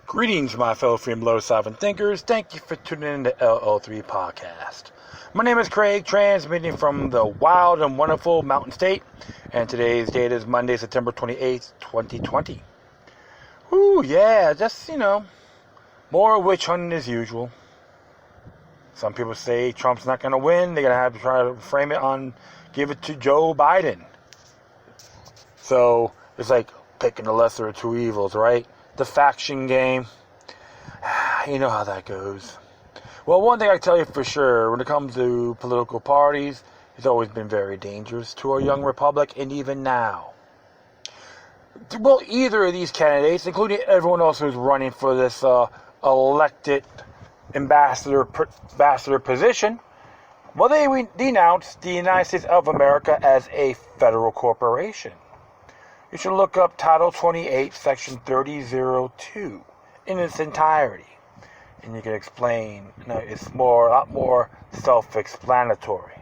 Greetings, my fellow freedom low sovereign thinkers. Thank you for tuning in to LO3 Podcast. My name is Craig, transmitting from the wild and wonderful Mountain State, and today's date is Monday, September 28th, 2020. Ooh, yeah, just, more witch hunting as usual. Some people say Trump's not going to win. They're going to have to try to frame it on, give it to Joe Biden. So, it's like picking the lesser of two evils, right? The faction game. You know how that goes. Well, one thing I can tell you for sure, when it comes to political parties, it's always been very dangerous to our young republic, and even now. Well, either of these candidates, including everyone else who's running for this elected ambassador position, well, they denounced the United States of America as a federal corporation. You should look up Title 28, Section 3002 in its entirety. And you can explain. It's a lot more self-explanatory.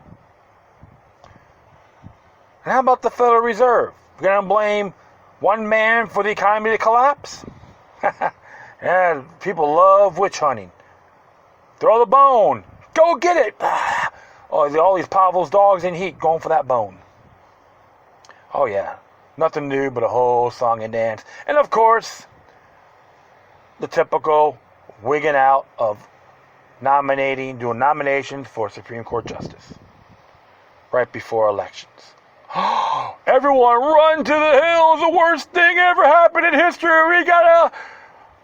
And how about the Federal Reserve? We're going to blame one man for the economy to collapse? Yeah, people love witch hunting. Throw the bone. Go get it. Oh, all these Pavlov's dogs in heat going for that bone. Oh, yeah. Nothing new but a whole song and dance. And, of course, the typical wigging out of doing nominations for Supreme Court Justice right before elections. Everyone run to the hills. The worst thing ever happened in history. We gotta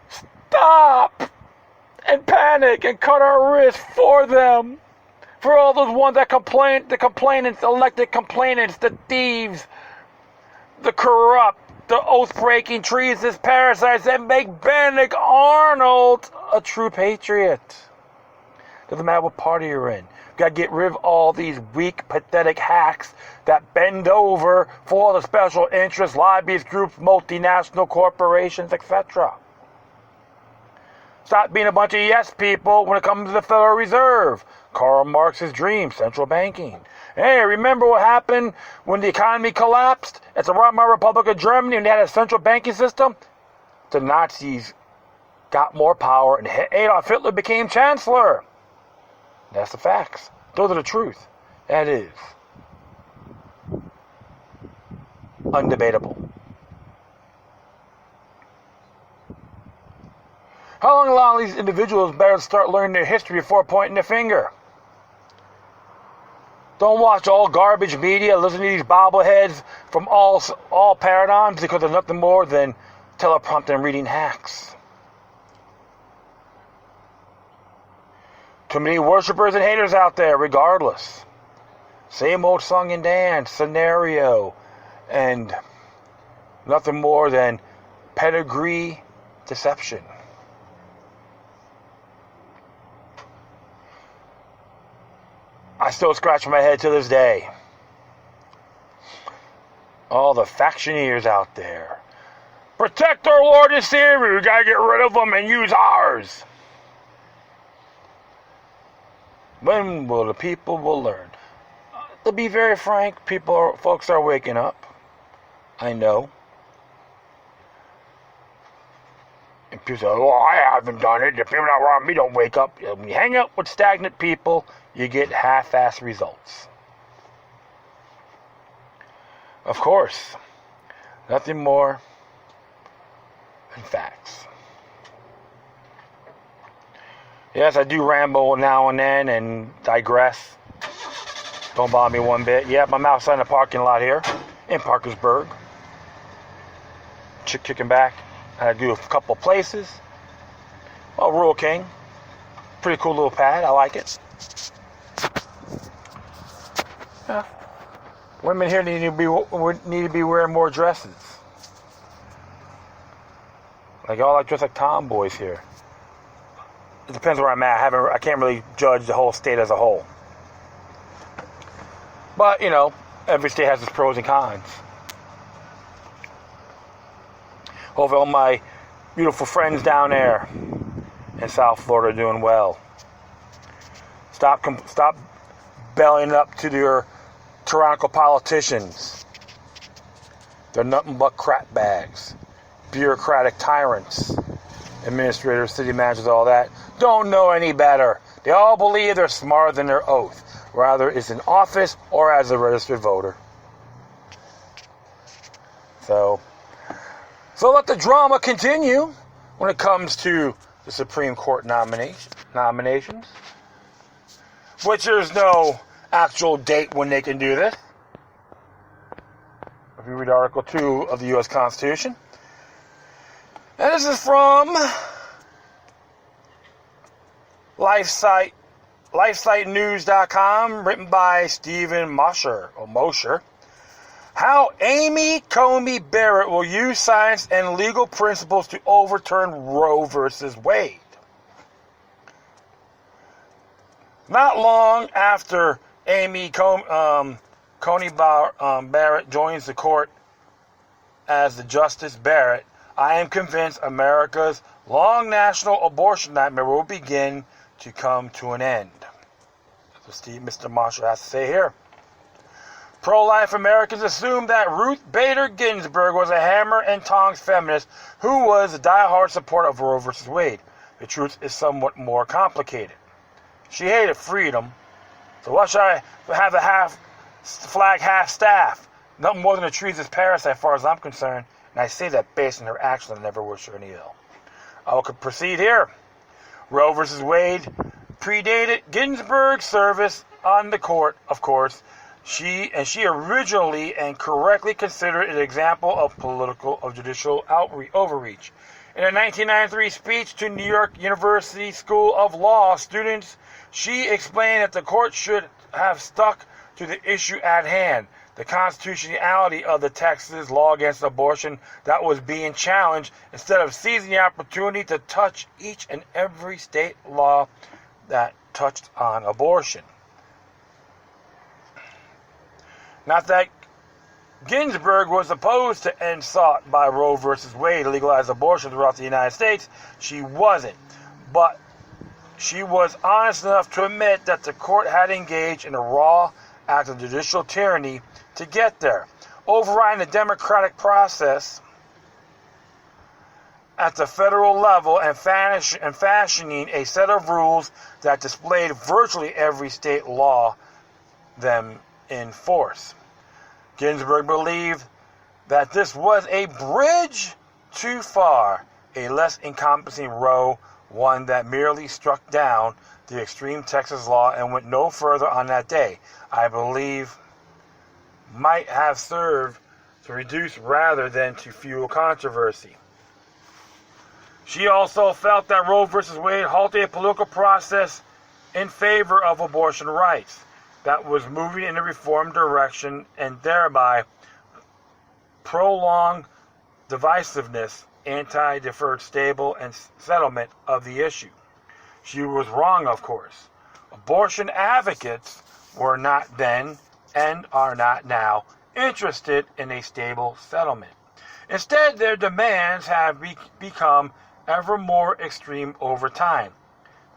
stop and panic and cut our wrists for them. For all those ones that complain, the complainants, elected complainants, the thieves, the corrupt, the oath-breaking treasonous parasites that make Benedict Arnold a true patriot. Doesn't matter what party you're in. You gotta get rid of all these weak, pathetic hacks that bend over for the special interests, lobbyist groups, multinational corporations, etc. Stop being a bunch of yes people when it comes to the Federal Reserve. Karl Marx's dream, central banking. Hey, remember what happened when the economy collapsed at the Weimar Republic of Germany and they had a central banking system? The Nazis got more power and Adolf Hitler became chancellor. That's the facts. Those are the truth. That is undebatable. How long these individuals better start learning their history before pointing the finger? Don't watch all garbage media, listen to these bobbleheads from all paradigms because they're nothing more than teleprompter and reading hacks. Too many worshipers and haters out there, regardless. Same old song and dance scenario, and nothing more than pedigree deception. I still scratch my head to this day. All the factioneers out there. Protect our Lord and Savior. We gotta get rid of them and use ours. When will the people learn? To be very frank, folks are waking up. I know. And people say, "Oh, I haven't done it. The people not around me don't wake up." When you hang out with stagnant people, you get half-assed results. Of course, nothing more than facts. Yes, I do ramble now and then and digress. Don't bother me one bit. Yep, I'm outside in the parking lot here in Parkersburg. Kicking back. I do a couple places. Oh, Rural King. Pretty cool little pad. I like it. Yeah. Women here need to be wearing more dresses. Like y'all like dress like tomboys here. It depends where I'm at. I can't really judge the whole state as a whole. But every state has its pros and cons. Hopefully all my beautiful friends down there in South Florida are doing well. Stop bellying up to your tyrannical politicians. They're nothing but crap bags. Bureaucratic tyrants. administrators, city managers, all that, don't know any better. They all believe they're smarter than their oath, whether it's in office or as a registered voter. So let the drama continue when it comes to the Supreme Court nominations, which there's no actual date when they can do this. If you read Article 2 of the U.S. Constitution. And this is from LifeSiteNews.com, written by Stephen Mosher. How Amy Coney Barrett will use science and legal principles to overturn Roe versus Wade. Not long after Amy Coney Barrett joins the court as the Justice Barrett, I am convinced America's long national abortion nightmare will begin to come to an end. That's what Mr. Marshall has to say here. Pro-life Americans assume that Ruth Bader Ginsburg was a hammer and tongs feminist who was a diehard supporter of Roe v. Wade. The truth is somewhat more complicated. She hated freedom, so why should I have a half-flag, half-staff? Nothing more than a treasonous parasite as far as I'm concerned, and I say that based on her actions. I never wish her any ill. I could proceed here. Roe v. Wade predated Ginsburg's service on the court, of course. She originally and correctly considered it an example of judicial overreach. In a 1993 speech to New York University School of Law students, she explained that the court should have stuck to the issue at hand, the constitutionality of the Texas law against abortion that was being challenged, instead of seizing the opportunity to touch each and every state law that touched on abortion. Not that Ginsburg was opposed to end sought by Roe v. Wade to legalize abortion throughout the United States. She wasn't. But she was honest enough to admit that the court had engaged in a raw act of judicial tyranny to get there, overriding the democratic process at the federal level and fashioning a set of rules that displayed virtually every state law them in force. Ginsburg believed that this was a bridge too far, a less encompassing Roe, one that merely struck down the extreme Texas law and went no further on that day. I believe might have served to reduce rather than to fuel controversy. She also felt that Roe v. Wade halted a political process in favor of abortion rights that was moving in a reform direction and thereby prolonged divisiveness, anti-deferred stable and settlement of the issue. She was wrong, of course. Abortion advocates were not then and are not now interested in a stable settlement. Instead, their demands have become ever more extreme over time.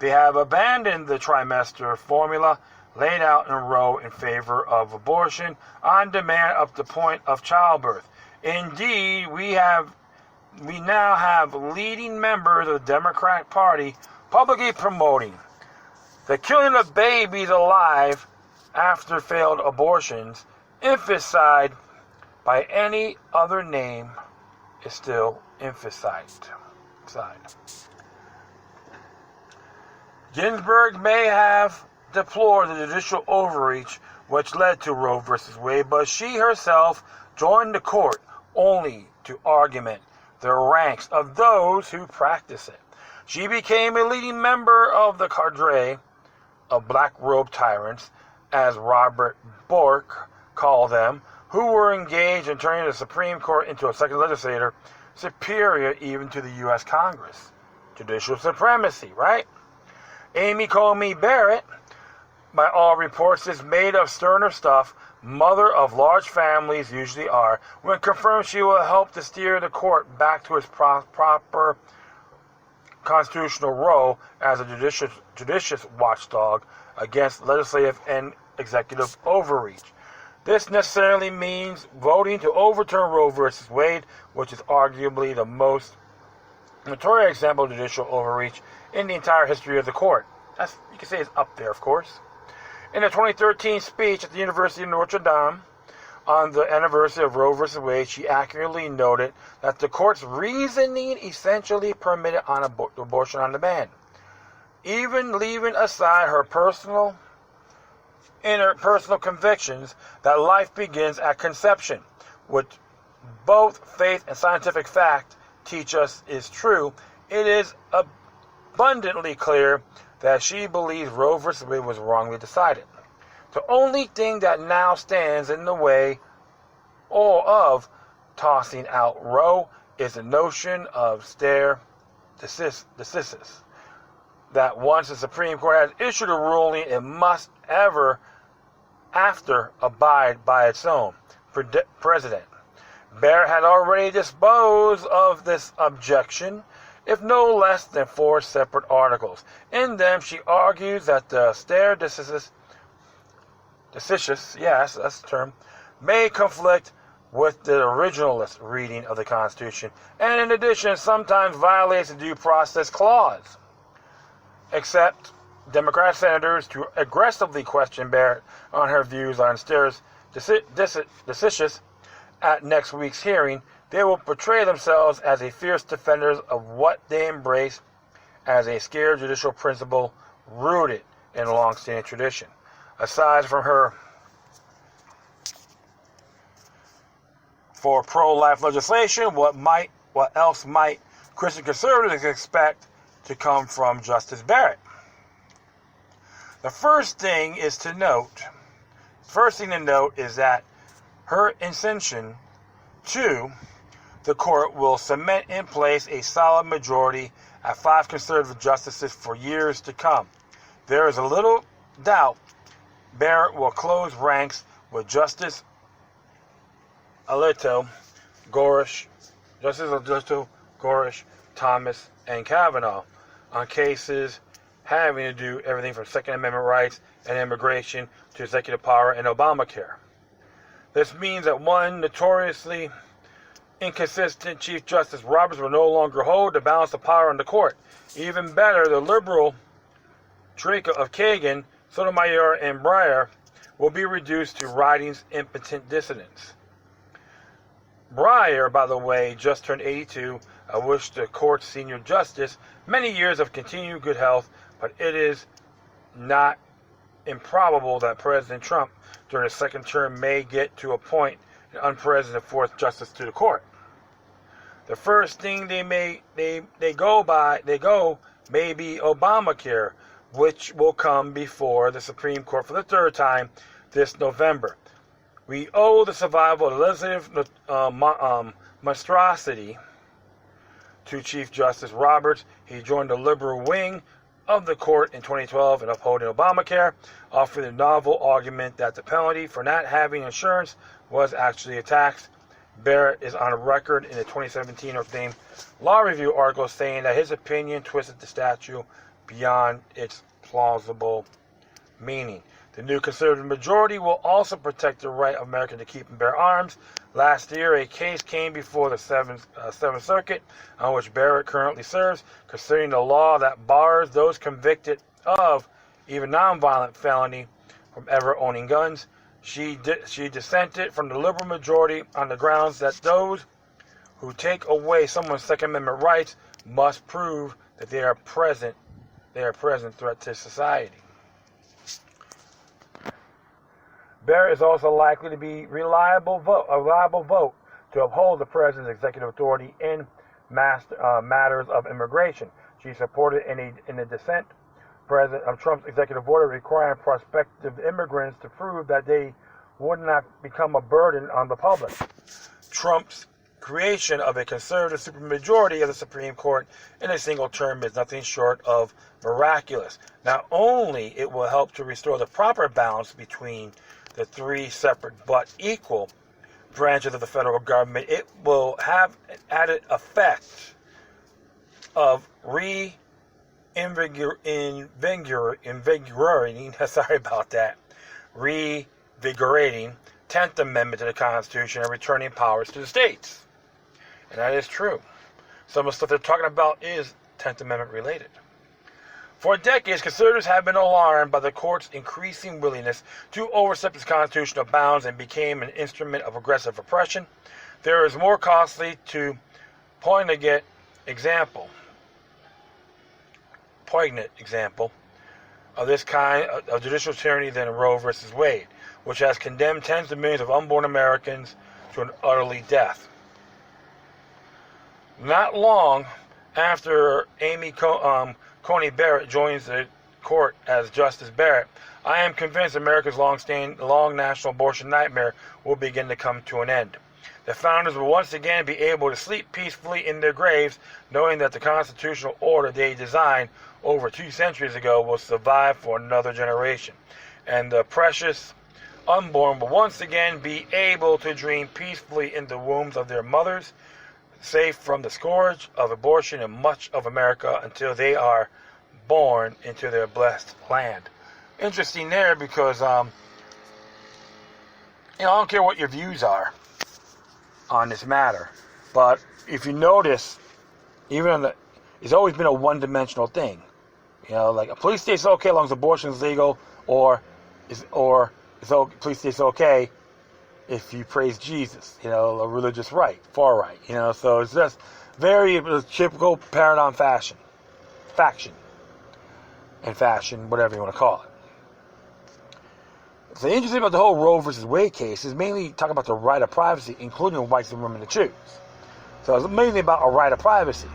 They have abandoned the trimester formula laid out in Roe in favor of abortion on demand up to the point of childbirth. Indeed, we now have leading members of the Democratic Party publicly promoting the killing of babies alive after failed abortions. Infanticide by any other name is still infanticide. Ginsburg may have deplored the judicial overreach which led to Roe v. Wade, but she herself joined the court only to augment the ranks of those who practice it. She became a leading member of the cadre of black-robed tyrants, as Robert Bork called them, who were engaged in turning the Supreme Court into a second legislature, superior even to the U.S. Congress. Judicial supremacy, right? Amy Coney Barrett, by all reports, is made of sterner stuff. Mother of large families usually are. When confirmed, she will help to steer the court back to its proper constitutional role as a judicious watchdog against legislative and executive overreach. This necessarily means voting to overturn Roe v. Wade, which is arguably the most A notorious example of judicial overreach in the entire history of the court. That's, you can say it's up there, of course. In a 2013 speech at the University of Notre Dame on the anniversary of Roe v. Wade, she accurately noted that the court's reasoning essentially permitted abortion on demand, even leaving aside her personal convictions that life begins at conception, which both faith and scientific fact teach us is true. It is abundantly clear that she believes Roe v. Wade was wrongly decided. The only thing that now stands in the way of tossing out Roe is the notion of stare decisis, that once the Supreme Court has issued a ruling, it must ever after abide by its own precedent. Barrett had already disposed of this objection, if no less than 4 separate articles. In them, she argues that the stare decisis, yes, that's the term, may conflict with the originalist reading of the Constitution, and in addition, sometimes violates the Due Process Clause. Except Democrat senators to aggressively question Barrett on her views on stare decisis at next week's hearing, they will portray themselves as a fierce defenders of what they embrace as a scared judicial principle rooted in a long-standing tradition. Aside from her for pro-life legislation, what else might Christian conservatives expect to come from Justice Barrett? The first thing to note is that her ascension to the court will cement in place a solid majority at 5 conservative justices for years to come. There is a little doubt Barrett will close ranks with Justice Alito, Gorsuch, Thomas, and Kavanaugh on cases having to do everything from Second Amendment rights and immigration to executive power and Obamacare. This means that one notoriously inconsistent Chief Justice Roberts will no longer hold the balance of power in the court. Even better, the liberal trio of Kagan, Sotomayor, and Breyer will be reduced to writing's impotent dissidents. Breyer, by the way, just turned 82. I wish the court's senior justice many years of continued good health, but it is not improbable that President Trump, during his second term, may get to appoint an unprecedented 4th justice to the court. The first thing they may be Obamacare, which will come before the Supreme Court for the 3rd time this November. We owe the survival of legislative monstrosity to Chief Justice Roberts. He joined the liberal wing of the court in 2012 in upholding Obamacare, offering the novel argument that the penalty for not having insurance was actually a tax. Barrett is on record in the 2017 Notre Dame Law Review article saying that his opinion twisted the statute beyond its plausible meaning. The new conservative majority will also protect the right of Americans to keep and bear arms. Last year, a case came before the Seventh Circuit, on which Barrett currently serves, concerning the law that bars those convicted of even nonviolent felony from ever owning guns. She dissented from the liberal majority on the grounds that those who take away someone's Second Amendment rights must prove that they are a present threat to society. Barrett is also likely to be a reliable vote to uphold the president's executive authority in matters of immigration. She supported in a dissent President of Trump's executive order requiring prospective immigrants to prove that they would not become a burden on the public. Trump's creation of a conservative supermajority of the Supreme Court in a single term is nothing short of miraculous. Not only it will help to restore the proper balance between the 3 separate but equal branches of the federal government, it will have an added effect of reinvigorating 10th Amendment to the Constitution and returning powers to the states. And that is true. some of the stuff they're talking about is 10th Amendment related. For decades, conservatives have been alarmed by the court's increasing willingness to overstep its constitutional bounds and became an instrument of aggressive oppression. There is more costly to poignant example of this kind of judicial tyranny than Roe versus Wade, which has condemned tens of millions of unborn Americans to an utterly death. Not long after Coney Barrett joins the court as Justice Barrett, I am convinced America's long national abortion nightmare will begin to come to an end. The founders will once again be able to sleep peacefully in their graves, knowing that the constitutional order they designed over 2 centuries ago will survive for another generation, and the precious unborn will once again be able to dream peacefully in the wombs of their mothers, safe from the scourge of abortion in much of America until they are born into their blessed land. Interesting there, because I don't care what your views are on this matter, but if you notice, it's always been a one-dimensional thing. Like a police state's okay as long as abortion is legal, or police state's okay if you praise Jesus, a religious right, far right, so it's just very typical paradigm faction, whatever you want to call it. So the interesting about the whole Roe versus Wade case is mainly talking about the right of privacy, including rights of women to choose. So it's mainly about a right of privacy.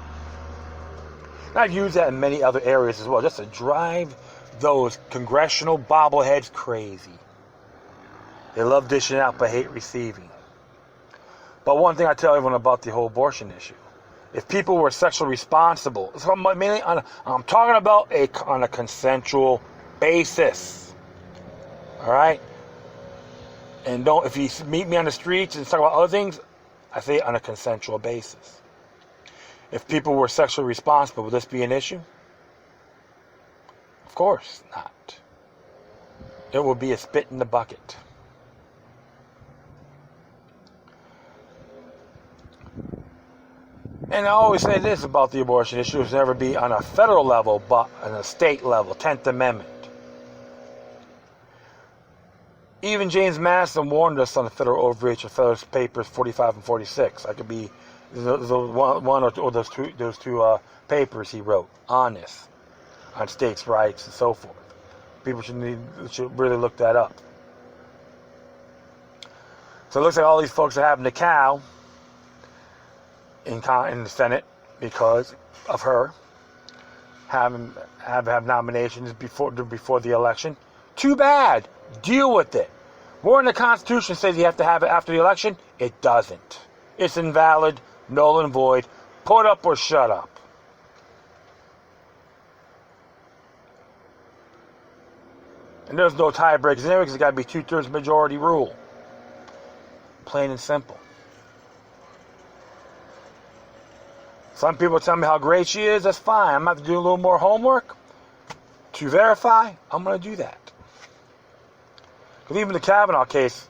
And I've used that in many other areas as well, just to drive those congressional bobbleheads crazy. They love dishing out but hate receiving. But one thing I tell everyone about the whole abortion issue: if people were sexually responsible, so I'm talking about on a consensual basis. All right? And if you meet me on the streets and talk about other things, I say on a consensual basis. If people were sexually responsible, would this be an issue? Of course not. It would be a spit in the bucket. And I always say this about the abortion issue: it's never be on a federal level, but on a state level, 10th Amendment. Even James Madison warned us on the federal overreach of Federalist Papers 45 and 46. I could be one or those two papers he wrote on this, on states' rights and so forth. People should really look that up. So it looks like all these folks are having a cow in the Senate because of her have nominations before the election. Too bad. Deal with it. Where in the Constitution says you have to have it after the election? It doesn't. It's invalid, null and void. Put up or shut up. And there's no tiebreakers anyway, because it's got to be 2/3 majority rule. Plain and simple. Some people tell me how great she is. That's fine. I'm going to have to do a little more homework to verify. I'm going to do that. Because even the Kavanaugh case,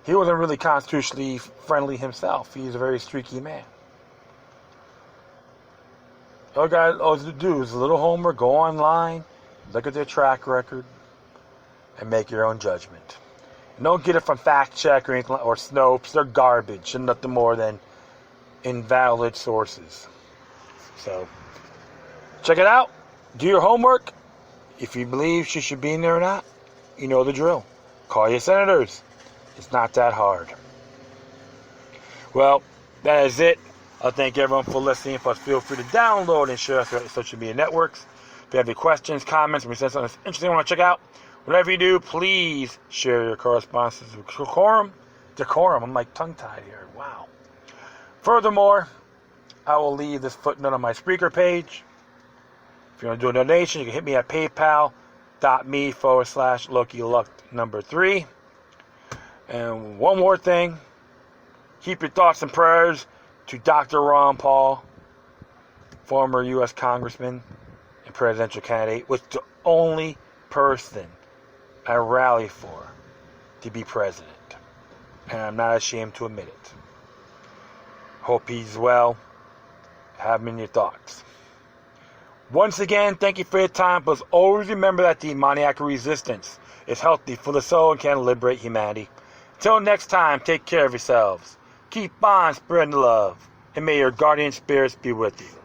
he wasn't really constitutionally friendly himself. He's a very streaky man. All you guys have to do is a little homework, go online, look at their track record, and make your own judgment. And don't get it from fact check or anything or Snopes. They're garbage and nothing more than invalid sources. So check it out. Do your homework. If you believe she should be in there or not, you know the drill. Call your senators. It's not that hard. Well, that is it. I thank everyone for listening. Plus, feel free to download and share throughout your social media networks. If you have any questions, comments, or you said something interesting you want to check out, whatever you do, please share your correspondences with decorum. I'm like tongue-tied here. Wow. Furthermore, I will leave this footnote on my Spreaker page. If you want to do a donation, you can hit me at paypal.me/LokiLuck3. And one more thing. Keep your thoughts and prayers to Dr. Ron Paul, former U.S. Congressman and presidential candidate, was the only person I rally for to be president. And I'm not ashamed to admit it. Hope he's well. have them in your thoughts. Once again, thank you for your time, but always remember that demoniac resistance is healthy for the soul and can liberate humanity. Until next time, take care of yourselves. Keep on spreading love, and may your guardian spirits be with you.